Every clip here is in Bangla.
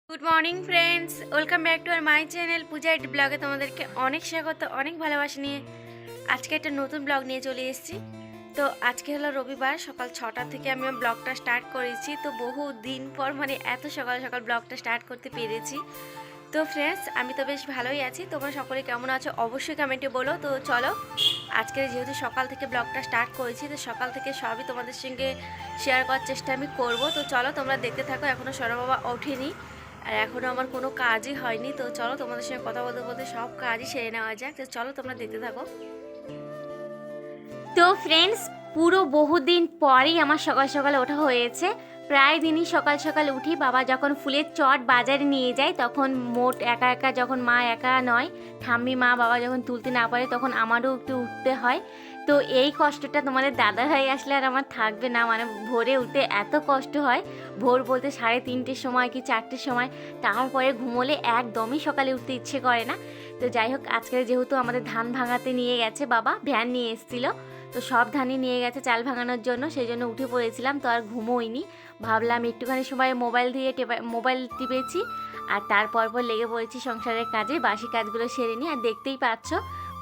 Good morning friends, welcome back to আর মাই চ্যানেল পূজা এড ব্লগে তোমাদেরকে অনেক স্বাগত, অনেক ভালোবাসা নিয়ে আজকে একটা নতুন ব্লগ নিয়ে চলে এসেছি। তো আজকে হলো রবিবার, সকাল 6টা থেকে আমি ব্লগটা স্টার্ট করেছি। তো বহু দিন পর এত সকাল সকাল ব্লগটা স্টার্ট করতে পেরেছি। তো ফ্রেন্ডস, আমি তো বেশ ভালোই আছি। তোমরা সকলে কেমন আছো অবশ্যই কমেন্টে বলো। তো চলো, আজকে যেহেতু সকাল থেকে ব্লগটা স্টার্ট করেছি, তো সকাল থেকে সবই তোমাদের সঙ্গে শেয়ার করার চেষ্টা আমি করব। তো চলো তোমরা দেখতে থাকো। এখনও সৌরভ বাবা ওঠেনি আর এখনও আমার কোনো কাজই হয়নি। তো চলো তোমাদের সঙ্গে কথা বলতে বলতে সব কাজই সেরে নেওয়া যাক। তো চলো তোমরা দেখতে থাকো। তো ফ্রেন্ডস, পুরো বহুদিন পরেই আমার সকাল সকাল ওঠা হয়েছে। প্রায় দিনই সকাল সকাল উঠি। বাবা যখন ফুলের চট বাজারে নিয়ে যায়, তখন মোট একা একা, যখন মা একা নয়, ঠাম্মি মা বাবা যখন তুলতে না পারে, তখন আমারও একটু উঠতে হয়। তো এই কষ্টটা তোমাদের দাদা ভাই আসলে আর আমার থাকবে না। ভোরে উঠতে এত কষ্ট হয়। ভোর বলতে 3:30-র সময় কি 4টের সময়, তারপরে ঘুমোলে একদমই সকালে উঠতে ইচ্ছে করে না। তো যাই হোক, আজকে যেহেতু আমাদের ধান ভাঙাতে নিয়ে গেছে, বাবা ভ্যান নিয়ে এসেছিলো, তো সব ধানই নিয়ে গেছে চাল ভাঙানোর জন্য, সেই জন্য উঠে পড়েছিলাম। তো আর ঘুমোইনি, ভাবলাম একটুখানি সময় মোবাইল টিপেছি আর তারপর লেগে পড়েছি সংসারের কাজে, বাসি কাজগুলো সেরে নিই। আর দেখতেই পাচ্ছ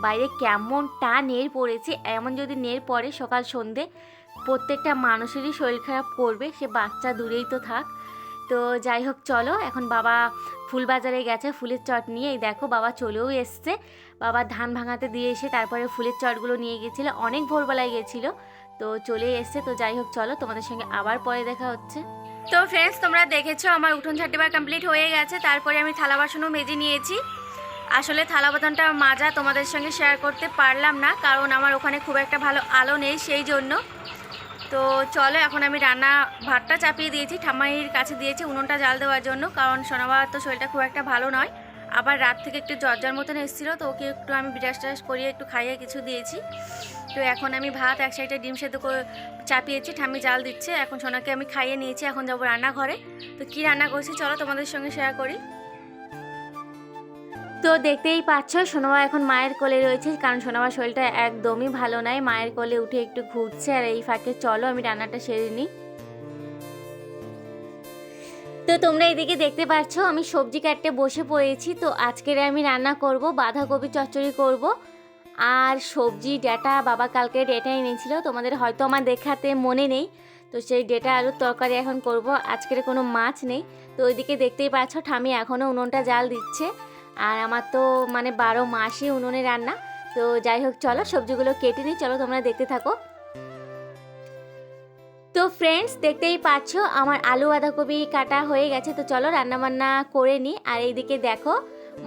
বাইরে কেমনটা নের পড়েছে। এমন যদি নের পড়ে সকাল সন্ধে, প্রত্যেকটা মানুষেরই শরীর খারাপ করবে, সে বাচ্চা দূরেই তো থাক। তো যাই হোক, চলো এখন বাবা ফুল বাজারে গেছে ফুলের চট নিয়ে। এই দেখো বাবা চলেও এসছে। বাবা ধান ভাঙাতে দিয়ে এসে তারপরে ফুলের চটগুলো নিয়ে গেছিলো, অনেক ভোরবেলায় গেছিলো, তো চলে এসছে। তো যাই হোক, চলো তোমাদের সঙ্গে আবার পরে দেখা হচ্ছে। তো ফ্রেন্ডস, তোমরা দেখেছো আমার উঠোন ঝাঁটিবার কমপ্লিট হয়ে গেছে। তারপরে আমি থালা বাসনও মেজে নিয়েছি। আসলে থালা বাসনটা মাজা তোমাদের সঙ্গে শেয়ার করতে পারলাম না, কারণ আমার ওখানে খুব একটা ভালো আলো নেই, সেই জন্য। তো চলো, এখন আমি ভাতটা চাপিয়ে দিয়েছি, ঠাম্মাইয়ের কাছে দিয়েছি উনুনটা জাল দেওয়ার জন্য, কারণ সোনাবার তো শরীরটা খুব একটা ভালো নয়। আবার রাত থেকে একটু জ্বর মতন এসেছিলো, তো ওকে একটু আমি বিরাস টাস করিয়ে একটু খাইয়ে কিছু দিয়েছি। তো এখন আমি ভাত এক সাইডে ডিম সেদ্ধ করে চাপিয়েছি, ঠাম্মি জাল দিচ্ছে। এখন সোনাকে আমি খাইয়ে নিয়েছি, এখন যাবো রান্নাঘরে। তো কী রান্না করছি চলো তোমাদের সঙ্গে শেয়ার করি। তো দেখতেই পাচ্ছ সোনামা এখন মায়ের কোলে রয়েছে, কারণ সোনামার শরীরটা একদমই ভালো নয়। মায়ের কোলে উঠে একটু ঘুরছে, আর এই ফাঁকে চলো আমি রান্নাটা সেরে নিই। তো তোমরা এদিকে দেখতে পাচ্ছ আমি সবজি কাটতে বসে পড়েছি। তো আজকের আমি রান্না করব বাঁধাকপি চচ্চড়ি করব। আর সবজি ডাটা বাবা কালকে ডেটা এনেছিল, তোমাদের হয়তো আমার দেখাতে মনে নেই। তো সেই ডেটা আলুর তরকারি এখন করব। আজকের কোনো মাছ নেই। তো ওইদিকে দেখতেই পাচ্ছ ঠামি এখনও উনুনটা জাল দিচ্ছে। আর আমার তো 12 মাসই উনুনে রান্না। তো যাই হোক, চলো সবজিগুলো কেটে নিই, চলো তোমরা দেখতে থাকো। তো ফ্রেন্ডস, দেখতেই পাচ্ছ আমার আলু বাঁধাকপি কাটা হয়ে গেছে। তো চলো রান্নাবান্না করে নিই। আর এইদিকে দেখো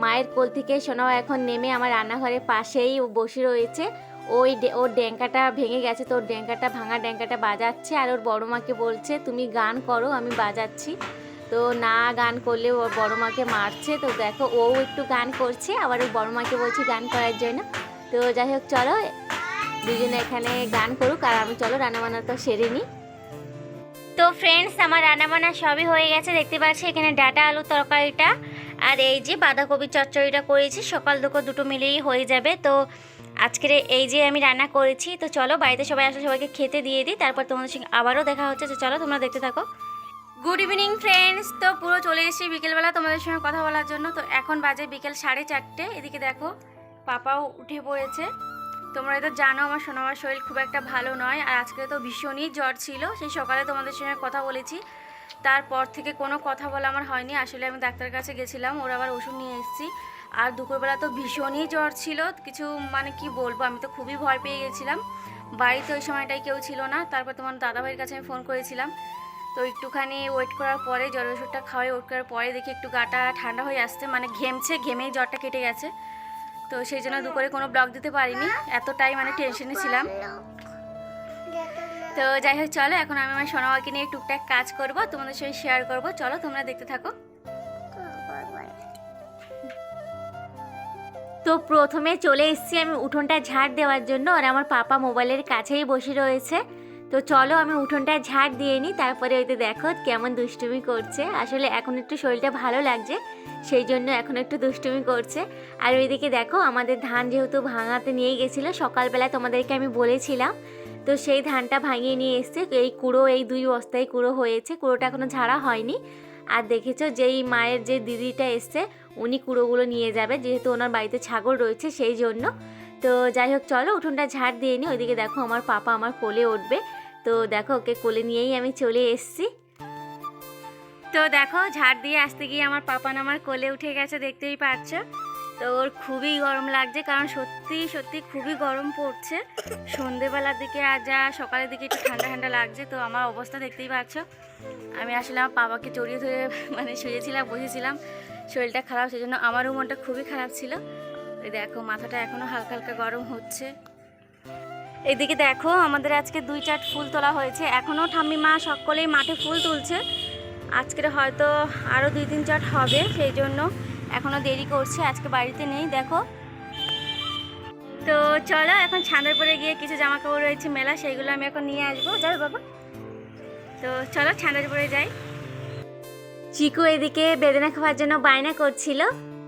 মায়ের কোল থেকে সোনাও এখন নেমে আমার রান্নাঘরের পাশেই বসে রয়েছে। ওর ড্যাঙ্কাটা ভেঙে গেছে, তো ওর ভাঙা ড্যাঙ্কাটা বাজাচ্ছে। আর ওর বড় মাকে বলছে তুমি গান করো, আমি বাজাচ্ছি। তো না গান করলে ওর বড় মাকে মারছে। তো দেখো ও একটু গান করছে, আবার ওর বড় মাকে বলছে গান করার জন্য। তো যাই হোক, চলো দুজনে এখানে গান করুক, আর আমি চলো রান্নাবান্না তো সেরে নিই। তো ফ্রেন্ডস, আমার রান্নাবান্না সবই হয়ে গেছে। দেখতে পাচ্ছি এখানে ডাটা আলু তরকারিটা আর এই যে বাঁধাকপি চচ্চড়িটা করেছি, সকাল দুটো মিলেই হয়ে যাবে। তো আজকের এই যে আমি রান্না করেছি। তো চলো বাড়িতে সবাই আসলে সবাইকে খেতে দিয়ে দিই, তারপর তোমাদের সঙ্গে আবারও দেখা হচ্ছে। তো চলো তোমরা দেখতে থাকো। গুড ইভিনিং ফ্রেন্ডস, তো পুরো চলে এসেছি বিকেলবেলা তোমাদের সঙ্গে কথা বলার জন্য। তো এখন বাজে বিকেল 4:30। এদিকে দেখো পাপাও উঠে পড়েছে। তোমরা তো জানো আমার সোনামার শরীর খুব একটা ভালো নয়, আর আজকে তো ভীষণই জ্বর ছিল। সেই সকালে তোমাদের সঙ্গে কথা বলেছি, তারপর থেকে কোনো কথা বলা আমার হয়নি। আসলে আমি ডাক্তারের কাছে গেছিলাম, ওরা আবার ওষুধ নিয়ে এসেছি। আর দুপুরবেলা তো ভীষণই জ্বর ছিল, কিছু কি বলবো, আমি তো খুবই ভয় পেয়ে গেছিলাম। বাড়িতে ওই সময়টাই কেউ ছিল না। তারপর তোমার দাদাভাইয়ের কাছে আমি ফোন করেছিলাম। তো একটুখানি ওয়েট করার পরে, জ্বরের ওষুধটা খাওয়াই ওয়েট করার পরে দেখি একটু গাটা ঠান্ডা হয়ে আসছে, ঘেমেই জ্বরটা কেটে গেছে। তো সেই জন্য দুপুরে কোনো ব্লগ দিতে পারিনি, এতটাই টেনশনে ছিলাম। তো যাই হোক, চলো এখন আমি আমার সোনামাকে নিয়ে টুকটাক কাজ করব, তোমাদের সঙ্গে শেয়ার করব। চলো তোমরা দেখতে থাকো। তো প্রথমে চলে এসেছি আমি উঠোনটা ঝাড় দেওয়ার জন্য, আর আমার পাপা মোবাইলের কাছেই বসে রয়েছে। তো চলো আমি উঠোনটা ঝাড় দিয়ে নিই, তারপরে ওইতে দেখো কেমন দুষ্টুমি করছে। আসলে এখন একটু শরীরটা ভালো লাগছে, সেই জন্য এখন একটু দুষ্টুমি করছে। আর ওইদিকে দেখো আমাদের ধান যেহেতু ভাঙাতে নিয়ে গেছিলো সকালবেলায়, তোমাদেরকে আমি বলেছিলাম। তো সেই ধানটা ভাঙিয়ে নিয়ে এসছে। এই 2 বস্তায় কুড়ো হয়েছে, কুড়োটা এখনও ঝাড়া হয়নি। আর দেখেছো যেই মায়ের যে দিদিটা এসছে উনি কুড়োগুলো নিয়ে যাবে, যেহেতু ওনার বাড়িতে ছাগল রয়েছে সেই জন্য। তো যাই হোক চলো উঠোনটা ঝাড় দিয়ে নিই। ওইদিকে দেখো আমার পাপা আমার কোলে উঠবে, তো দেখো ওকে কোলে নিয়েই আমি চলে এসেছি। তো দেখো ঝাড় দিয়ে আসতে গিয়ে আমার পাপান আমার কোলে উঠে গেছে, দেখতেই পাচ্ছ। তো ওর খুবই গরম লাগছে, কারণ সত্যি সত্যি খুবই গরম পড়ছে। সন্ধেবেলার দিকে আর যা সকালের দিকে একটু ঠান্ডা ঠান্ডা লাগছে। তো আমার অবস্থা দেখতেই পাচ্ছ, আমি আসলে আমার বাবাকে জড়িয়ে ধরে মানে শুয়েছিলাম, বসেছিলাম, শরীরটা খারাপ, সেই জন্য আমারও মনটা খুবই খারাপ ছিল। এই দেখো মাথাটা এখনও হালকা হালকা গরম হচ্ছে। এদিকে দেখো আমাদের আজকে 2 ফুল তোলা হয়েছে, এখনও ঠাম্মি মা সকলেই মাঠে ফুল তুলছে। আজকের হয়তো আরও 2-3 চট হবে, সেই জন্য এখনও দেরি করছে, আজকে বাড়িতে নেই দেখো। তো চলো এখন ছাদের পরে গিয়ে কিছু জামা কাপড় রয়েছে মেলা, সেইগুলো আমি এখন নিয়ে আসবো। যাবে বাবা? তো চলো ছাদের পরে যাই। চিকু এদিকে বেদানা খাওয়ার জন্য বায়না করছিল,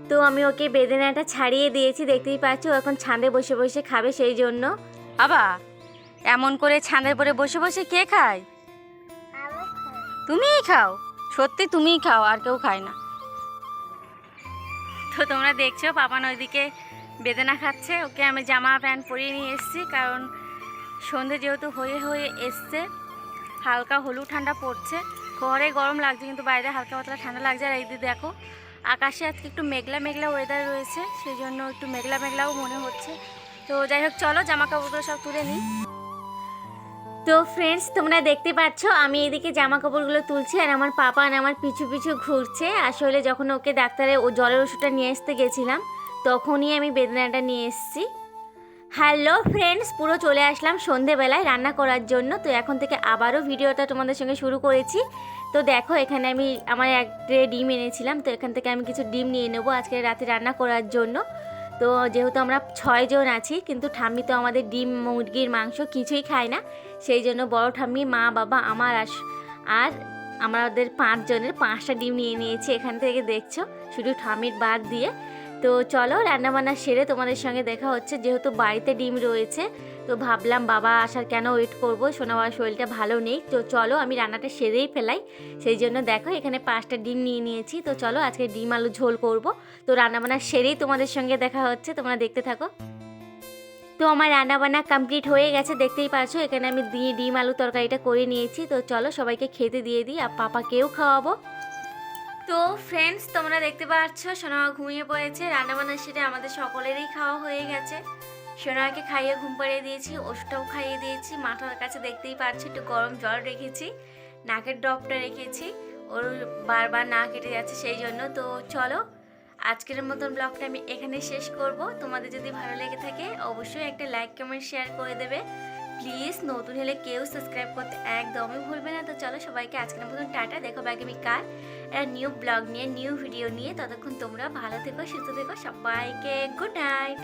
তো আমি ওকে বেদানাটা ছাড়িয়ে দিয়েছি, দেখতেই পাচ্ছ এখন ছাদে বসে বসে খাবে সেই জন্য। বাবা এমন করে ছাদের পরে বসে বসে কে খায়? তুমিই খাও, সত্যি তুমিই খাও, আর কেউ খায় না। তো তোমরা দেখছো পাপান ওইদিকে বেদানা খাচ্ছে, ওকে আমি জামা প্যান্ট পরিয়ে নিয়ে এসেছি, কারণ সন্ধে যেহেতু হয়ে হয়ে এসছে, হালকা হলুদ ঠান্ডা পড়ছে, ঘরে গরম লাগছে কিন্তু বাইরে হালকা পাতলা ঠান্ডা লাগছে। আর এই দিকে দেখো আকাশে আজকে একটু মেঘলা মেঘলা ওয়েদার রয়েছে, সেই জন্য একটু মেঘলা মেঘলাও মনে হচ্ছে। তো যাই হোক চলো জামা কাপড়গুলো সব তুলে নিই। তো ফ্রেন্ডস তোমরা দেখতে পাচ্ছ আমি এদিকে জামা কাপড়গুলো তুলছি, আর আমার পাপান আমার পিছু পিছু ঘুরছে। আসলে যখন ওকে ডাক্তারে ও জ্বরের ওষুধটা নিয়ে আসতে গেছিলাম তখনই আমি বেদনাটা নিয়ে এসেছি। হ্যালো ফ্রেন্ডস, পুরো চলে আসলাম সন্ধেবেলায় রান্না করার জন্য। তো এখন থেকে আবারও ভিডিওটা তোমাদের সঙ্গে শুরু করেছি। তো দেখো এখানে আমি আমার এক ট্রে ডিম এনেছিলাম, তো এখান থেকে আমি কিছু ডিম নিয়ে নেবো আজকে রাতে রান্না করার জন্য। তো যেহেতু আমরা 6 জন আছি, কিন্তু ঠাম্মি তো আমাদের ডিম মুরগির মাংস কিছুই খায় না, সেই জন্য বড় ঠাম্মি, মা, বাবা, আমার আর আমাদের 5 জনের 5টা ডিম নিয়ে নিয়েছি এখান থেকে, দেখছো শুধু ঠাম্মির বাদ দিয়ে। তো চলো রান্নাবান্না সেরে তোমাদের সঙ্গে দেখা হচ্ছে, যেহেতু বাড়িতে ডিম রয়েছে তো ভাবলাম বাবা আসার কেন ওয়েট করবো, সোনা বাবার শরীরটা ভালো নেই। তো চলো আমি রান্নাটা সেরেই ফেলাই, সেই জন্য দেখো এখানে 5টা ডিম নিয়ে নিয়েছি। তো চলো আজকে ডিম আলু ঝোল করব। তো রান্নাবান্না সেরেই তোমাদের সঙ্গে দেখা হচ্ছে, তোমরা দেখতে থাকো। তো আমার রান্নাবান্না কমপ্লিট হয়ে গেছে, দেখতেই পাচ্ছ এখানে আমি ডিম আলু তরকারিটা করে নিয়েছি। তো চলো সবাইকে খেতে দিয়ে দিই, আর পাপাকেও খাওয়াবো। তো ফ্রেন্ডস তোমরা দেখতে পাচ্ছ সোনামা ঘুমিয়ে পড়েছে, রান্নাবান্না সেরে আমাদের সকলেরই খাওয়া হয়ে গেছে। সোনামাকে খাইয়ে ঘুম পাড়িয়ে দিয়েছি, ওষুধটাও খাইয়ে দিয়েছি, মাথার কাছে দেখতেই পাচ্ছি একটু গরম জল রেখেছি, নাকের ড্রপটা রেখেছি, ওর বারবার না কেটে যাচ্ছে সেই জন্য। তো চলো আজকের মতন ব্লগটা আমি এখানে শেষ করব। তোমাদের যদি ভালো লেগে থাকে অবশ্যই একটা লাইক কমেন্ট শেয়ার করে দেবে প্লিজ। নতুন হলে কেউ সাবস্ক্রাইব করতে একদমই ভুলবে না। তো চলো সবাইকে আজকের মতন টাটা, দেখো আগামীকাল একটা নিউ ব্লগ নিয়ে, নিউ ভিডিও নিয়ে। ততক্ষণ তোমরা ভালো থেকো, সুস্থ থেকো, সবাইকে গুড নাইট।